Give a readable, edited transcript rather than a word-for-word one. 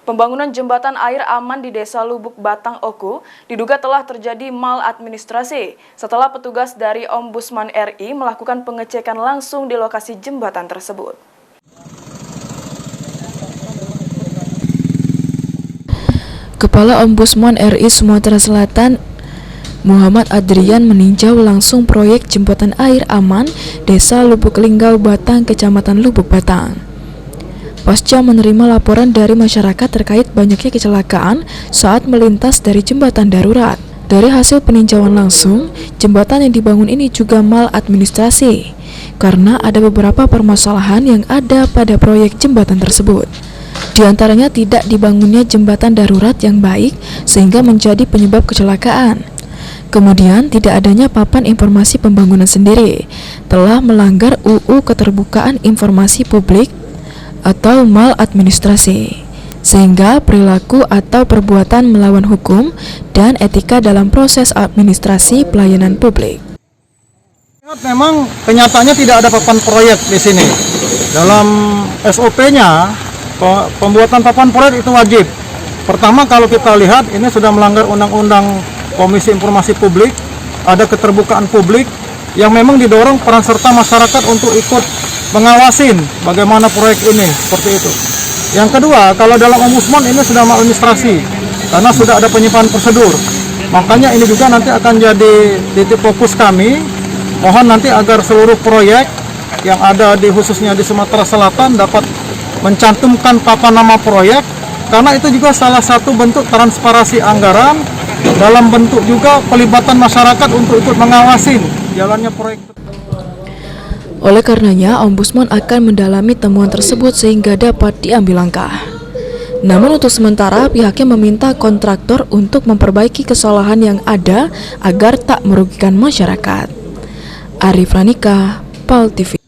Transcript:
Pembangunan jembatan air aman di Desa Lubuk Batang Oku diduga telah terjadi maladministrasi setelah petugas dari Ombudsman RI melakukan pengecekan langsung di lokasi jembatan tersebut. Kepala Ombudsman RI Sumatera Selatan Muhammad Adrian meninjau langsung proyek jembatan air aman Desa Lubuk Linggau Batang, Kecamatan Lubuk Batang. Pasca menerima laporan dari masyarakat terkait banyaknya kecelakaan saat melintas dari jembatan darurat. Dari hasil peninjauan langsung, jembatan yang dibangun ini juga maladministrasi karena ada beberapa permasalahan yang ada pada proyek jembatan tersebut. Di antaranya tidak dibangunnya jembatan darurat yang baik sehingga menjadi penyebab kecelakaan. Kemudian tidak adanya papan informasi pembangunan sendiri telah melanggar UU Keterbukaan Informasi Publik atau maladministrasi, sehingga perilaku atau perbuatan melawan hukum dan etika dalam proses administrasi pelayanan publik. Memang kenyataannya tidak ada papan proyek di sini. Dalam SOP-nya, pembuatan papan proyek itu wajib. Pertama, kalau kita lihat ini sudah melanggar Undang-Undang Komisi Informasi Publik, ada keterbukaan publik yang memang didorong peran serta masyarakat untuk ikut mengawasin bagaimana proyek ini, seperti itu. Yang kedua, kalau dalam Ombudsman ini sudah maladministrasi karena sudah ada penyimpangan prosedur. Makanya ini juga nanti akan jadi titik fokus kami. Mohon nanti agar seluruh proyek yang ada di khususnya di Sumatera Selatan dapat mencantumkan papan nama proyek, karena itu juga salah satu bentuk transparansi anggaran dalam bentuk juga pelibatan masyarakat untuk ikut mengawasin jalannya proyek. Oleh karenanya, Ombudsman akan mendalami temuan tersebut sehingga dapat diambil langkah. Namun untuk sementara, pihaknya meminta kontraktor untuk memperbaiki kesalahan yang ada agar tak merugikan masyarakat. Arif Ranika, PAL TV.